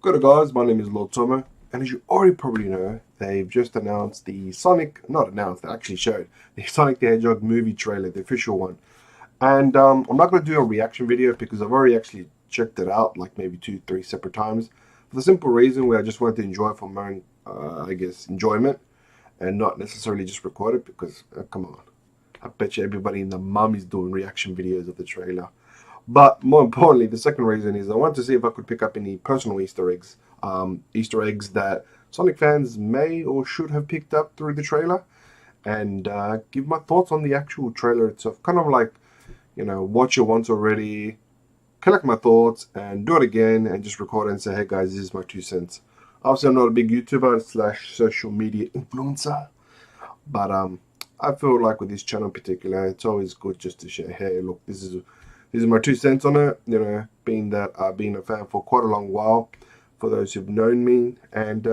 Good guys, my name is Lord Tomo, and as you already probably know, they've just announced the Sonic, not announced, they actually showed the Sonic the Hedgehog movie trailer, the official one. And I'm not going to do a reaction video because I've already actually checked it out like maybe 2, 3 separate times. For the simple reason where I just wanted to enjoy it for my own, enjoyment and not necessarily just record it because, come on. I bet you everybody in the mum is doing reaction videos of the trailer. But more importantly, the second reason is I wanted to see if I could pick up any personal Easter eggs. Easter eggs that Sonic fans may or should have picked up through the trailer. And give my thoughts on the actual trailer itself. Kind of like, watch it once already, collect my thoughts, and do it again, and just record it and say, hey guys, this is my 2 cents. Obviously, I'm not a big YouTuber / social media influencer. But I feel like with this channel in particular, it's always good just to share, hey, look, these are my 2 cents on it, being that I've been a fan for quite a long while, for those who've known me, and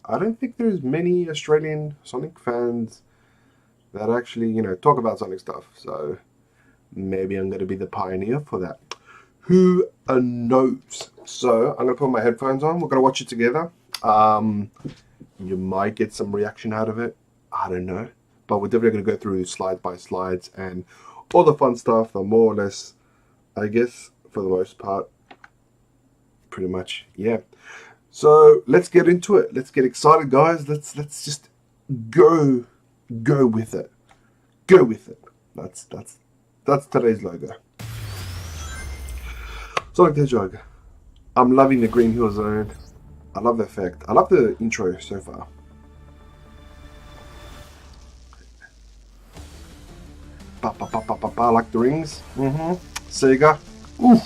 I don't think there's many Australian Sonic fans that actually, talk about Sonic stuff, so maybe I'm going to be the pioneer for that. Who knows? So, I'm going to put my headphones on, we're going to watch it together. You might get some reaction out of it, I don't know, but we're definitely going to go through slide by slides and all the fun stuff, the more or less, I guess, for the most part, pretty much, yeah. So let's get into it. Let's get excited, guys. Let's just go with it. Go with it. That's today's logo. Sonic the Hedgehog. I'm loving the green hill zone. I love the effect. I love the intro so far. Like the rings. Sega. Ooh,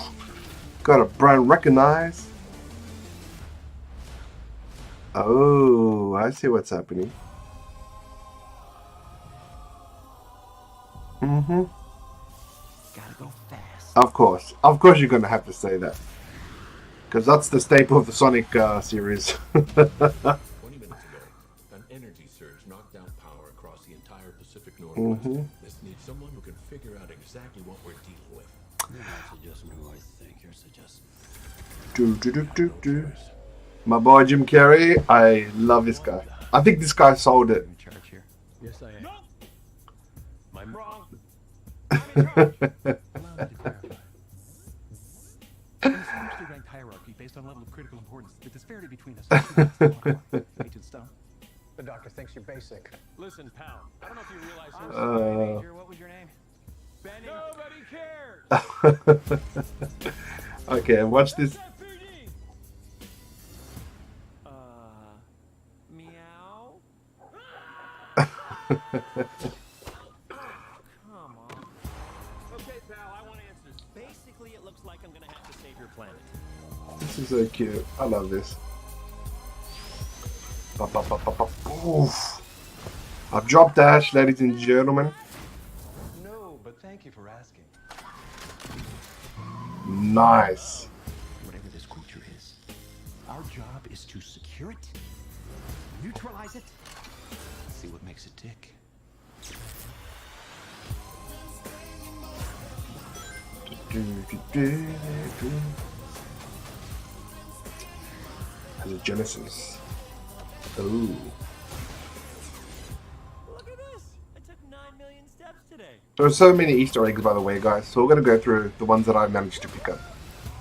got a brand recognize. Oh, I see what's happening. Gotta go fast. Of course you're gonna have to say that, because that's the staple of the Sonic series. 20 minutes ago, an energy surge knocked down power across the entire Pacific Northwest. This needs someone who can figure out exactly what we're dealing with. You're not suggesting who I think you're suggesting. My boy Jim Carrey, I love this guy. I think this guy sold it. In charge here. Yes, I am. No. I'm wrong. Allow me to clarify. In a strictly ranked hierarchy based on level of critical importance, the disparity between us is Agent Stone. The doctor thinks you're basic. Listen, pal. I don't know if you realize you're Major. What was your name? Benny. Nobody cares. Okay, watch this. Meow. Come on. Okay, pal. I want answers. Basically, it looks like I'm gonna have to save your planet. This is so cute. I love this. Oof. I've dropped Dash, ladies and gentlemen. No, but thank you for asking. Nice. Whatever this creature is, our job is to secure it, neutralize it, see what makes it tick. Has a Genesis. Oh. Look at this. I took 9 million steps today. There are so many Easter eggs, by the way, guys. So we're going to go through the ones that I managed to pick up.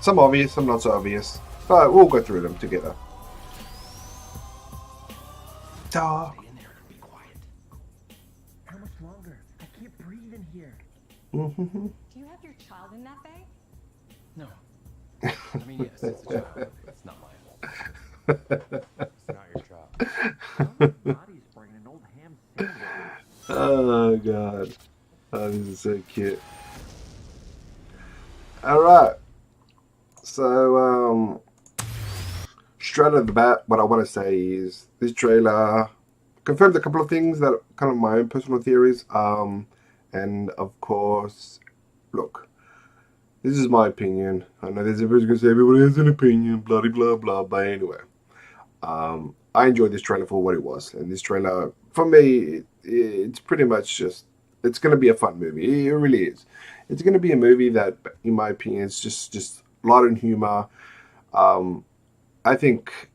Some obvious, some not so obvious. But we'll go through them together. Ta. Stay in there and be quiet. How much longer? I can't breathe in here. Mm-hmm. Do you have your child in that bag? No. I mean, yes, it's a child. It's not my fault. It's not your job. Body's bringing an old ham sandwich. Oh, God. Oh, this is so cute. Alright. So, straight out of the bat, what I want to say is this trailer confirmed a couple of things that are kind of my own personal theories. And, of course, look, this is my opinion. I know there's everyone's going to say everybody has an opinion, blah, blah, blah, but anyway. I enjoyed this trailer for what it was. And this trailer, for me, it's pretty much just, it's going to be a fun movie. It really is. It's going to be a movie that, in my opinion, is just light and humor. I think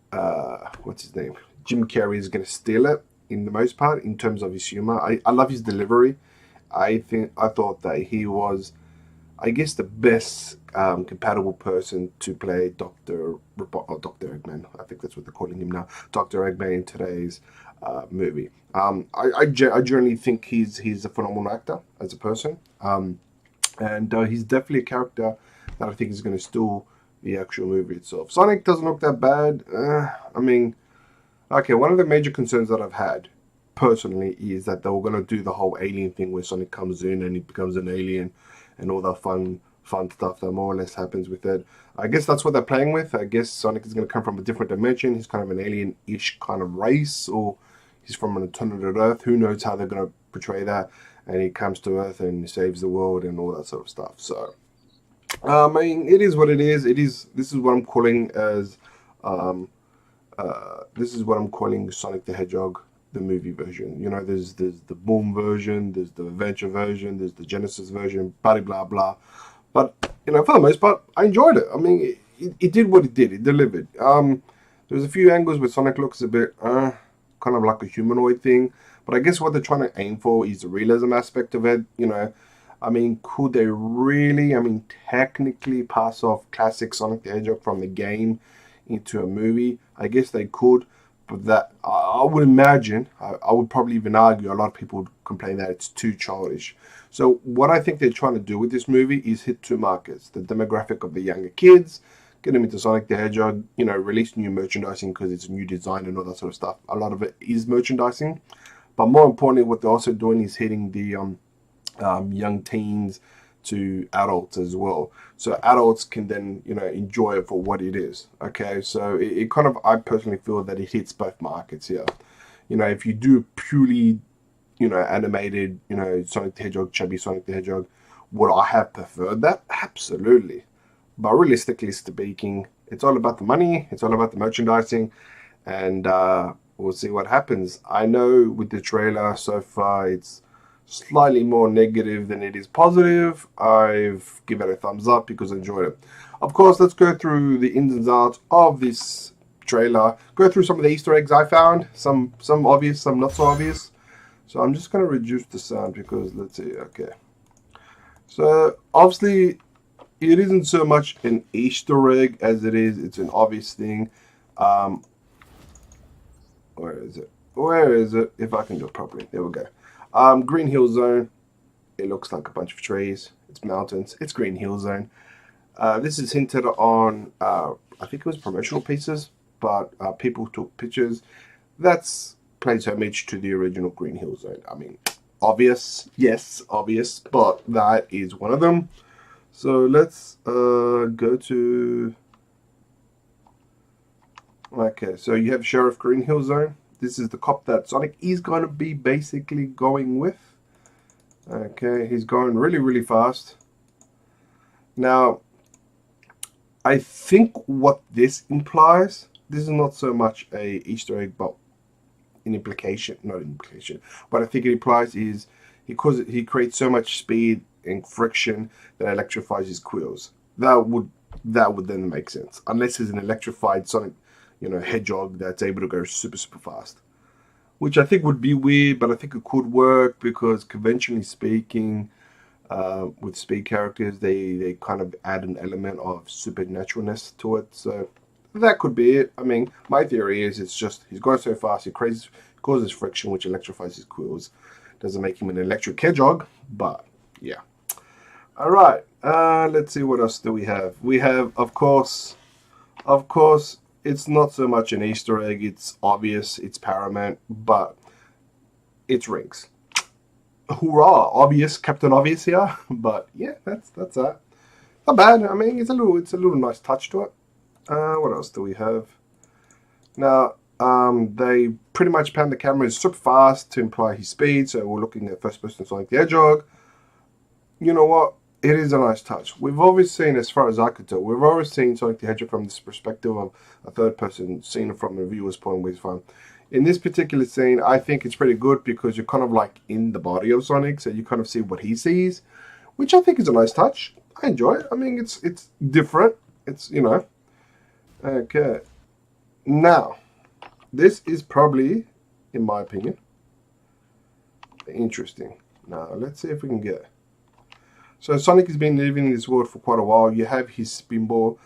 what's his name? Jim Carrey is going to steal it in the most part in terms of his humor. I love his delivery. I thought that he was, I guess, the best compatible person to play Dr. Eggman. I think that's what they're calling him now, Dr. Eggman in today's movie. I generally think he's a phenomenal actor as a person, and he's definitely a character that I think is going to steal the actual movie itself. Sonic doesn't look that bad. I mean, okay, one of the major concerns that I've had personally is that they were going to do the whole alien thing where Sonic comes in and he becomes an alien and all that fun stuff that more or less happens with it. I guess that's what they're playing with. I guess Sonic is going to come from a different dimension. He's kind of an alien-ish kind of race, or he's from an alternate Earth. Who knows how they're going to portray that? And he comes to Earth and saves the world and all that sort of stuff. So, I mean, it is what it is. This is what I'm calling as, this is what I'm calling Sonic the Hedgehog, the movie version. You know, there's the Boom version, there's the Adventure version, there's the Genesis version, blah blah blah. But you know, for the most part, I enjoyed it. I mean, it did what it did. It delivered. There's a few angles where Sonic looks a bit kind of like a humanoid thing, but I guess what they're trying to aim for is the realism aspect of it. You know, I mean, could they really, I mean, technically pass off classic Sonic the Hedgehog from the game into a movie? I guess they could, but that I would imagine, I would probably even argue, a lot of people would complain that it's too childish. So what I think they're trying to do with this movie is hit two markets: the demographic of the younger kids, get them into Sonic the Hedgehog, you know, release new merchandising because it's a new design and all that sort of stuff. A lot of it is merchandising, but more importantly, what they're also doing is hitting the young teens to adults as well. So adults can then, you know, enjoy it for what it is. Okay, so it kind of, I personally feel that it hits both markets here. You know, if you do purely, you know, animated, you know, Sonic the Hedgehog, chubby Sonic the Hedgehog, would I have preferred that? Absolutely. But realistically speaking, it's all about the money, it's all about the merchandising, and we'll see what happens. I know with the trailer so far, it's slightly more negative than it is positive. I've given it a thumbs up because I enjoyed it. Of course, let's go through the ins and outs of this trailer. Go through some of the Easter eggs I found. Some obvious, some not so obvious. So I'm just going to reduce the sound because, let's see, okay. So, obviously, it isn't so much an Easter egg as it's an obvious thing. Where is it? Where is it? If I can do it properly. There we go. Green Hill Zone. It looks like a bunch of trees. It's mountains. It's Green Hill Zone. This is hinted on, I think it was promotional pieces, but people took pictures. That's plays homage to the original Green Hill Zone. I mean, obvious, yes, obvious, but that is one of them. So let's go to... Okay, so you have Sheriff Green Hill Zone. This is the cop that Sonic is going to be basically going with. Okay, he's going really, really fast. Now, I think what this implies, this is not so much a Easter egg, but an implication, not an implication. What I think it implies is because he creates so much speed and friction that electrifies his quills. That would then make sense, unless it's an electrified Sonic, you know, Hedgehog that's able to go super, super fast. Which I think would be weird, but I think it could work because conventionally speaking, with speed characters, they kind of add an element of supernaturalness to it. So that could be it. I mean, my theory is it's just he's going so fast, he causes friction, which electrifies his quills. Doesn't make him an electric hedgehog, but yeah. All right, let's see what else do we have. We have, of course, it's not so much an Easter egg. It's obvious, it's paramount, but it's rings. Hurrah! Obvious, Captain Obvious here, but yeah, that's that. Not bad. I mean, it's a little nice touch to it. What else do we have? Now, they pretty much pan the camera super fast to imply his speed. So we're looking at first person Sonic the Hedgehog. You know what? It is a nice touch. We've always seen, as far as I could tell, we've always seen Sonic the Hedgehog from this perspective of a third person, seen it from a viewer's point of view. In this particular scene, I think it's pretty good because you're kind of like in the body of Sonic, so you kind of see what he sees, which I think is a nice touch. I enjoy it. I mean, it's different. It's, you know. Okay. Now, this is probably, in my opinion, interesting. Now, let's see if we can get it. So Sonic has been living in this world for quite a while. You have his spinball,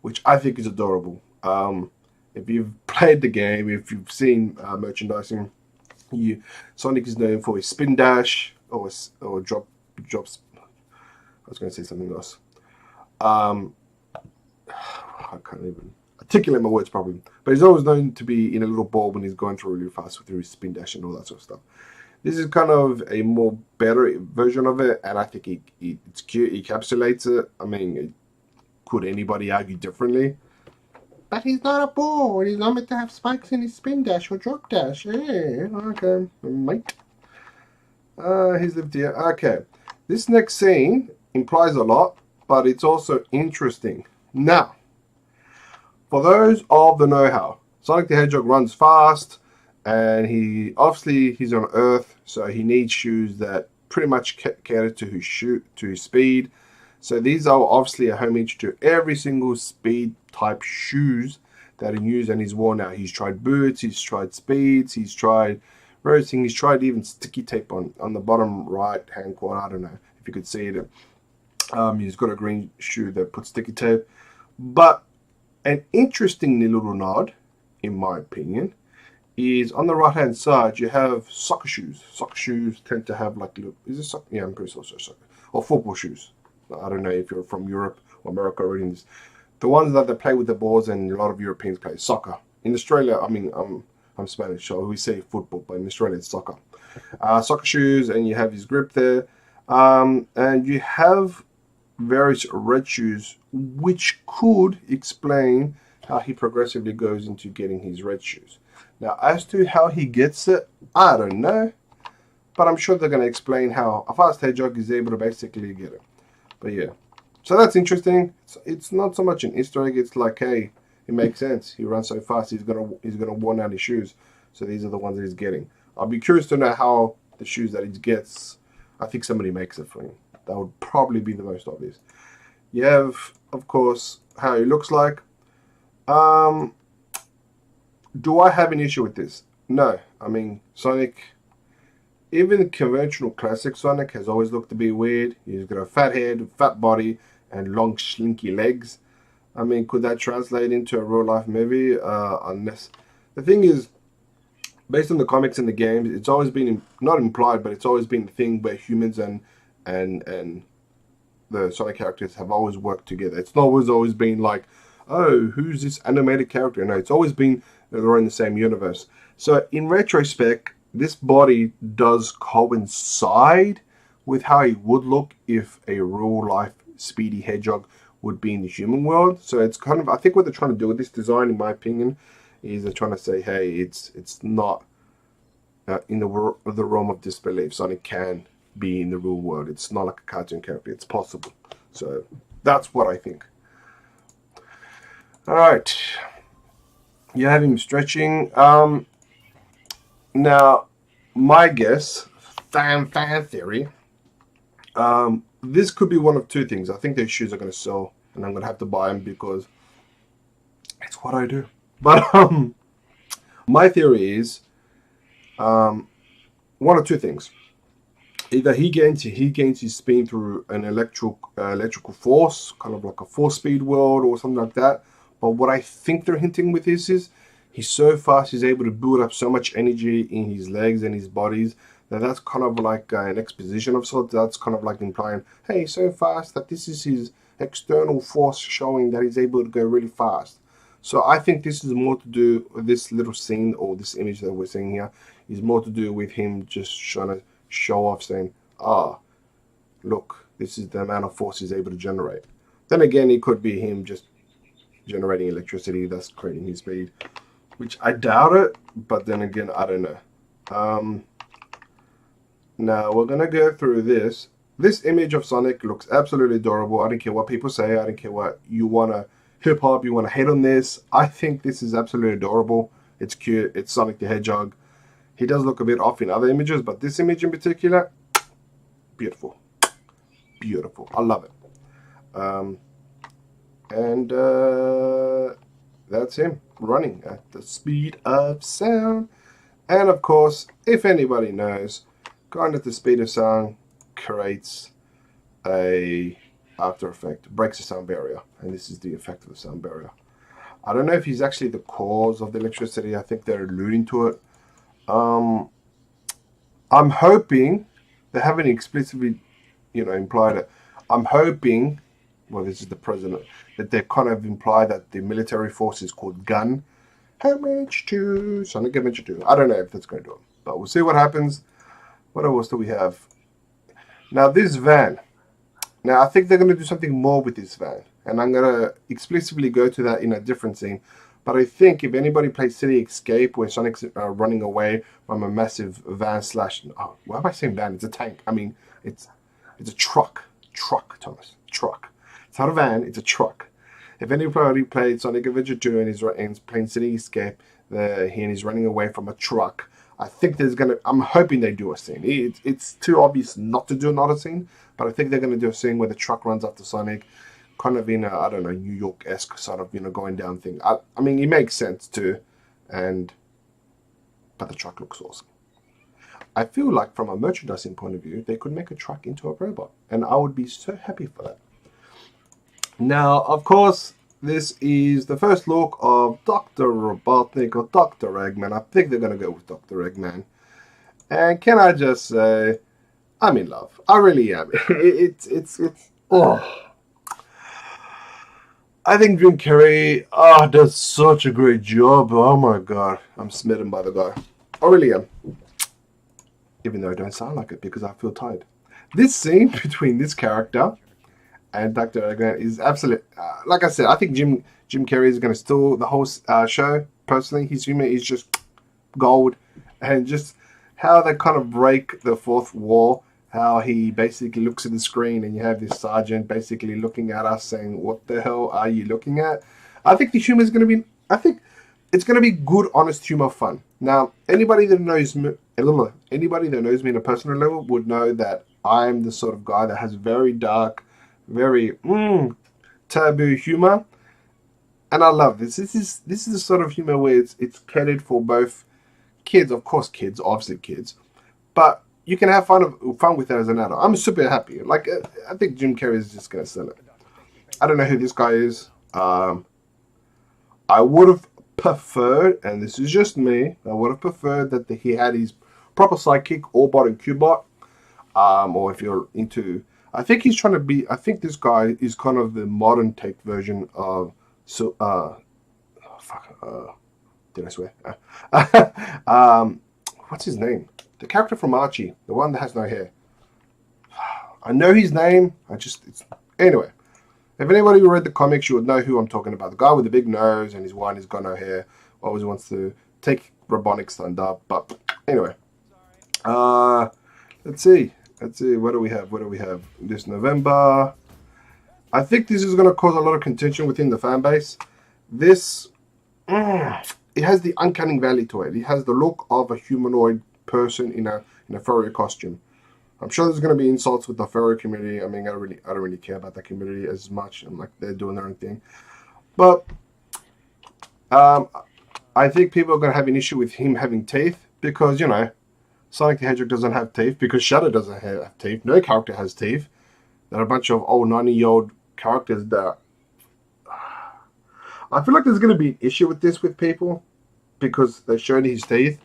which I think is adorable. If you've played the game, if you've seen merchandising, Sonic is known for his spin dash or drops. I was going to say something else. I can't even articulate my words properly. But he's always known to be in a little ball when he's going through really fast through his spin dash and all that sort of stuff. This is kind of a more better version of it, and I think it's cute. It encapsulates it. I mean, could anybody argue differently? But he's not a ball. He's not meant to have spikes in his spin dash or drop dash. Yeah, okay, mate. He's lived here. Okay, this next scene implies a lot, but it's also interesting. Now, for those of the know-how, Sonic the Hedgehog runs fast, and he's on Earth, so he needs shoes that pretty much cater to his speed. So these are obviously a homage to every single speed type shoes that he used and he's worn out. He's tried boots, he's tried speeds, he's tried racing, he's tried even sticky tape on the bottom right hand corner. I don't know if you could see it. He's got a green shoe that puts sticky tape. But an interesting little nod, in my opinion, is on the right hand side you have soccer shoes. Soccer shoes tend to have like little, is it soccer? Yeah, I'm pretty sure soccer. Or football shoes. I don't know if you're from Europe or America or anything. The ones that they play with the balls, and a lot of Europeans play soccer. In Australia, I mean, I'm Spanish, so we say football, but in Australia it's soccer. Soccer shoes, and you have his grip there. And you have various red shoes, which could explain how he progressively goes into getting his red shoes. Now, as to how he gets it, I don't know. But I'm sure they're going to explain how a fast Hedgehog is able to basically get it. But yeah, so that's interesting. It's not so much an Easter egg. It's like, hey, it makes sense. He runs so fast. He's gonna worn out his shoes. So these are the ones that he's getting. I'll be curious to know how the shoes that he gets. I think somebody makes it for him. That would probably be the most obvious. You have, of course, how he looks like. Do I have an issue with this? No. I mean, Sonic. Even conventional classic Sonic has always looked to be weird. He's got a fat head, fat body, and long, slinky legs. I mean, could that translate into a real-life movie? Unless the thing is, based on the comics and the games, it's always been not implied, but it's always been the thing where humans and the Sonic characters have always worked together. It's not always been like, oh, who's this animated character? No, it's always been they're in the same universe. So in retrospect, this body does coincide with how he would look if a real-life Speedy Hedgehog would be in the human world. So it's kind of, I think what they're trying to do with this design, in my opinion, is they're trying to say, hey, it's not in the realm of disbelief. Sonic can be in the real world. It's not like a cartoon character. It's possible. So that's what I think. All right. You have him stretching. Now, my guess, fan theory, this could be one of two things. I think those shoes are going to sell, and I'm going to have to buy them because it's what I do. But my theory is one of two things. Either he gains his speed through an electrical force, kind of like a force-speed world or something like that. But what I think they're hinting with this is he's so fast, he's able to build up so much energy in his legs and his bodies that's kind of like an exposition of sorts. That's kind of like implying, hey, he's so fast that this is his external force showing that he's able to go really fast. So I think this is more to do with this little scene or this image that we're seeing here is more to do with him just trying to show off, saying, look, this is the amount of force he's able to generate. Then again, it could be him just generating electricity that's creating his speed, which I doubt it, but then again, I don't know. Now we're gonna go through this. This image of Sonic looks absolutely adorable. I don't care what people say. I don't care what you wanna hip hop, you wanna hate on this. I think this is absolutely adorable. It's cute. It's Sonic the Hedgehog. He does look a bit off in other images, but this image in particular, beautiful, beautiful. I love it. that's him running at the speed of sound. And of course, if anybody knows, going at the speed of sound creates a after effect, breaks the sound barrier, and this is the effect of the sound barrier. I don't know if he's actually the cause of the electricity. I think they're alluding to it. I'm hoping they haven't explicitly, implied it. I'm hoping, well, this is the president, that they kind of imply that the military force is called Gun. MH2, Sonic MH2. I don't know if that's going to do it, but we'll see what happens. What else do we have? Now, this van. Now, I think they're going to do something more with this van, and I'm going to explicitly go to that in a different scene. But I think if anybody plays City Escape, where Sonic's running away from a massive van slash... Oh, why am I saying van? It's a tank. I mean, it's a truck. Truck, Thomas. Truck. It's not a van, it's a truck. If anybody played Sonic Adventure 2 and is playing City Escape, and he's running away from a truck, I think there's going to... I'm hoping they do a scene. It's too obvious not to do another scene, but I think they're going to do a scene where the truck runs after Sonic, kind of in a, I don't know, New York-esque sort of, going down thing. I mean, it makes sense too, but the truck looks awesome. I feel like from a merchandising point of view, they could make a truck into a robot, and I would be so happy for that. Now, of course, this is the first look of Dr. Robotnik or Dr. Eggman. I think they're going to go with Dr. Eggman. And can I just say, I'm in love. I really am. Oh. I think Jim Carrey does such a great job. Oh my god. I'm smitten by the guy. I really am. Even though I don't sound like it because I feel tired. This scene between this character and Dr. Eggman is absolute. Like I said, I think Jim Carrey is going to steal the whole show. Personally, his humor is just gold. And just how they kind of break the fourth wall. How he basically looks at the screen and you have this sergeant basically looking at us saying, what the hell are you looking at? I think the humor is going to be, I think it's going to be good, honest humor fun. Now, anybody that knows me in a personal level would know that I'm the sort of guy that has very dark, very taboo humor. And I love this. This is the sort of humor where it's catered for both kids, of course kids, obviously kids, but you can have fun with it as an adult. I'm super happy. Like, I think Jim Carrey is just going to sell it. I don't know who this guy is. I would have preferred, and this is just me, I would have preferred that he had his proper sidekick, Orbot and Cubot. Or if you're into... I think he's trying to be... I think this guy is kind of the modern take version of... did I swear? What's his name? The character from Archie, the one that has no hair. I know his name. Anyway, if anybody who read the comics, you would know who I'm talking about. The guy with the big nose and his wife has got no hair. Always wants to take Robotnik's thunder. But anyway, let's see. What do we have? This November. I think this is going to cause a lot of contention within the fan base. This, it has the uncanny valley to it. It has the look of a humanoid person in a furry costume. I'm sure there's going to be insults with the furry community. I mean, I don't really care about that community as much. I'm like, they're doing their own thing. But I think people are going to have an issue with him having teeth because, Sonic the Hedgehog doesn't have teeth because Shadow doesn't have teeth. No character has teeth. There are a bunch of old 90-year-old characters that... I feel like there's going to be an issue with this with people because they showed his teeth.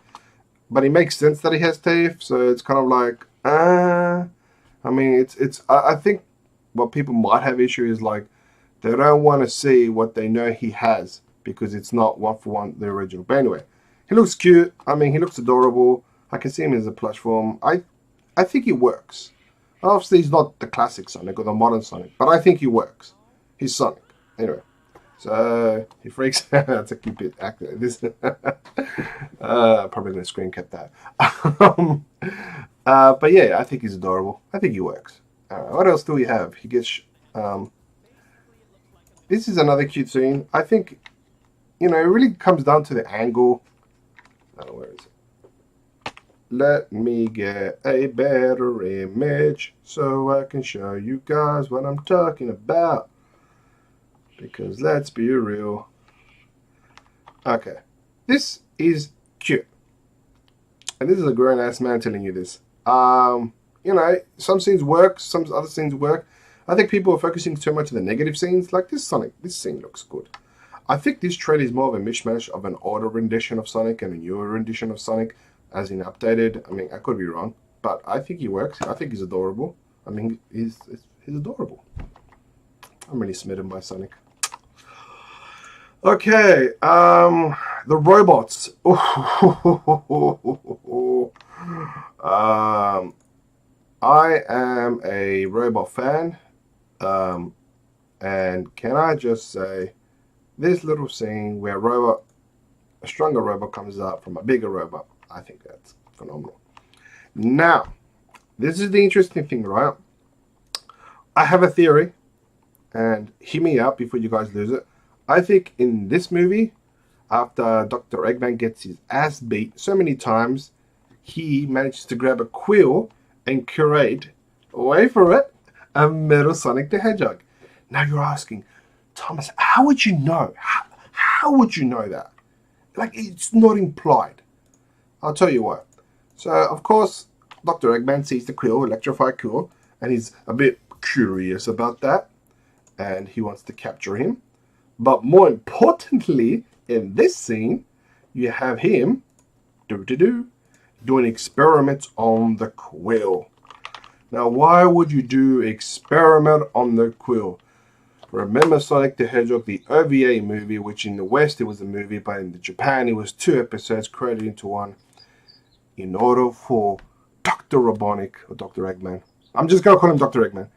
But it makes sense that he has teeth, so it's kind of like, I mean, I think what people might have issue is like, they don't want to see what they know he has, because it's not one for one the original. But anyway, he looks cute. I mean, he looks adorable. I can see him as a plush form. I think he works. Obviously, he's not the classic Sonic or the modern Sonic, but I think he works. He's Sonic. Anyway. So he freaks out. That's a cute bit actor. This probably gonna screen cap that. But yeah, I think he's adorable. I think he works. What else do we have? He gets. This is another cute scene. I think, it really comes down to the angle. Oh, where is it? Let me get a better image so I can show you guys what I'm talking about. Because let's be real, Okay. This is cute. And this is a grown ass man telling you this. You know, some scenes work, some other scenes work. I think people are focusing too much on the negative scenes. Like this Sonic, this scene looks good. I think this trailer is more of a mishmash of an older rendition of Sonic and a newer rendition of Sonic, as in updated. I mean, I could be wrong, but I think he works. I think he's adorable. I mean, he's adorable. I'm really smitten by Sonic. Okay, the robots. I am a robot fan, and can I just say, this little scene where a stronger robot comes out from a bigger robot, I think that's phenomenal. Now, this is the interesting thing, right? I have a theory, and hear me out before you guys lose it. I think in this movie, after Dr. Eggman gets his ass beat so many times, he manages to grab a quill and create, wait for it, a Metal Sonic the Hedgehog. Now you're asking, Thomas, how would you know? How would you know that? Like, it's not implied. I'll tell you why. So, of course, Dr. Eggman sees the quill, electrified quill, and he's a bit curious about that, and he wants to capture him. But more importantly, in this scene, you have him doing experiments on the quill. Now, why would you do experiment on the quill? Remember Sonic the Hedgehog, the OVA movie, which in the West it was a movie, but in Japan it was 2 episodes created into one. In order for Dr. Robotnik, or Dr. Eggman, I'm just going to call him Dr. Eggman.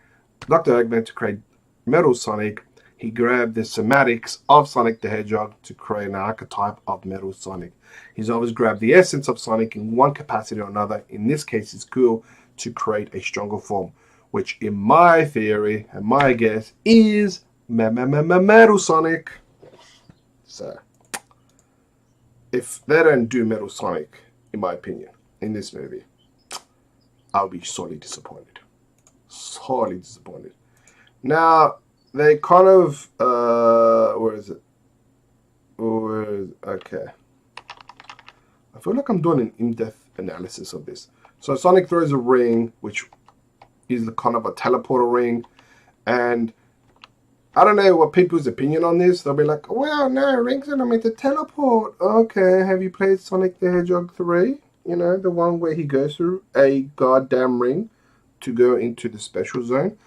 Dr. Eggman to create Metal Sonic, he grabbed the somatics of Sonic the Hedgehog to create an archetype of Metal Sonic. He's always grabbed the essence of Sonic in one capacity or another. In this case, it's cool to create a stronger form, which in my theory and my guess is Metal Sonic. So, if they don't do Metal Sonic, in my opinion, in this movie, I'll be sorely disappointed. Sorely disappointed. Now, they kind of, where is it? Okay. I feel like I'm doing an in-depth analysis of this. So Sonic throws a ring, which is the kind of a teleporter ring. And I don't know what people's opinion on this. They'll be like, well, no, rings are not meant to teleport. Okay, have you played Sonic the Hedgehog 3? You know, the one where he goes through a goddamn ring to go into the special zone.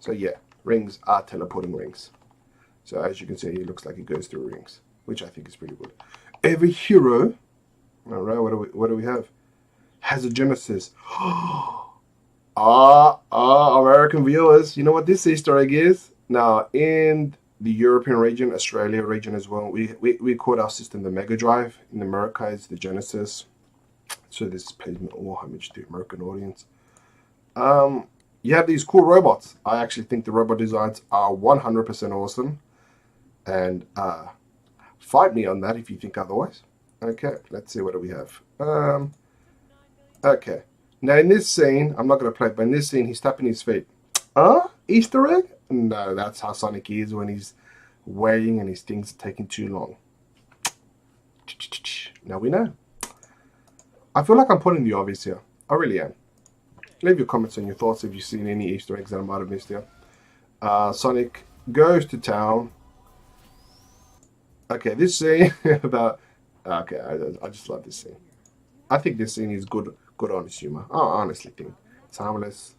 So yeah, rings are teleporting rings. So as you can see, he looks like he goes through rings, which I think is pretty good. Every hero, all right, what do we have? Has a genesis. American viewers, you know what this Easter egg is? Now, in the European region, Australia region as well, we call our system the Mega Drive. In America, it's the Genesis. So this pays me all homage to the American audience. You have these cool robots. I actually think the robot designs are 100% awesome. And fight me on that if you think otherwise. Okay, let's see, what do we have? Okay. Now in this scene, I'm not going to play it, but in this scene, he's tapping his feet. Easter egg? No, that's how Sonic is when he's waiting and his things are taking too long. Now we know. I feel like I'm putting the obvious here. I really am. Leave your comments and your thoughts if you've seen any Easter eggs that I might have missed here. Sonic goes to town. Okay, this scene about... Okay, I just love this scene. I think this scene is good honest humor. I honestly think it's harmless.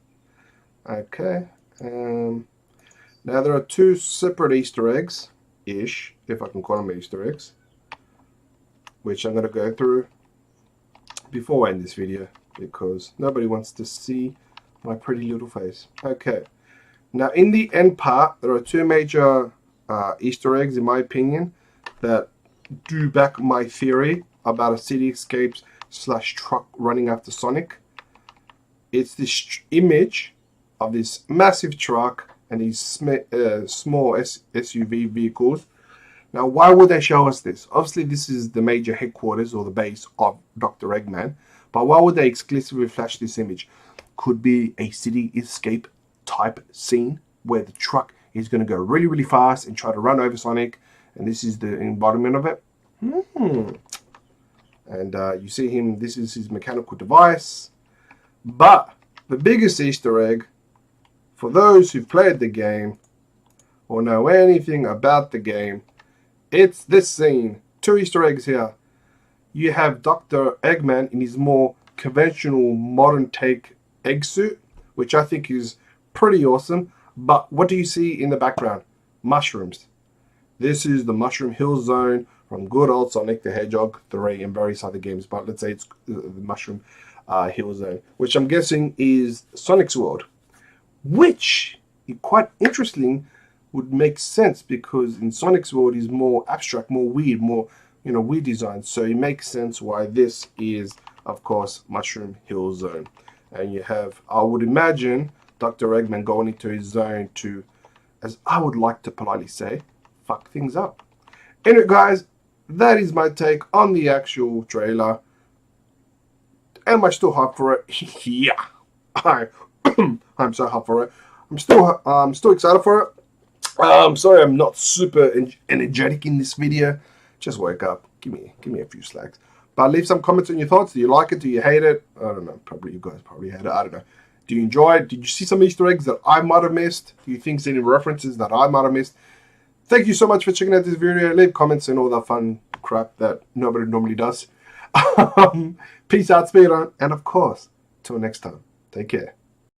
Okay. Now there are 2 separate Easter eggs-ish, if I can call them Easter eggs, which I'm going to go through before I end this video, because nobody wants to see my pretty little face. Okay. Now in the end part, there are 2 major Easter eggs, in my opinion, that do back my theory about a cityscapes / truck running after Sonic. It's this image of this massive truck and these small SUV vehicles. Now, why would they show us this? Obviously, this is the major headquarters or the base of Dr. Eggman. But why would they exclusively flash this image? Could be a city escape type scene where the truck is going to go really, really fast and try to run over Sonic. And this is the embodiment of it. And you see him, this is his mechanical device. But the biggest Easter egg, for those who've played the game or know anything about the game, it's this scene. 2 Easter eggs here. You have Dr. Eggman in his more conventional modern take egg suit, which I think is pretty awesome. But what do you see in the background? Mushrooms. This is the Mushroom Hill Zone from good old Sonic the Hedgehog 3 and various other games. But let's say it's the Mushroom Hill Zone, which I'm guessing is Sonic's world. Which, quite interesting, would make sense because in Sonic's world is more abstract, more weird, more, weird design. So it makes sense why this is, of course, Mushroom Hill Zone. And you have, I would imagine, Dr. Eggman going into his zone to, as I would like to politely say, fuck things up. Anyway, guys, that is my take on the actual trailer. Am I still hyped for it? Yeah. I'm so hyped for it. I'm still excited for it. I'm sorry I'm not super energetic in this video. Just wake up. Give me a few slacks. But leave some comments on your thoughts. Do you like it? Do you hate it? I don't know. Probably you guys probably hate it. I don't know. Do you enjoy it? Did you see some Easter eggs that I might have missed? Do you think any references that I might have missed? Thank you so much for checking out this video. Leave comments and all that fun crap that nobody normally does. Peace out, speed on, and of course, till next time, take care.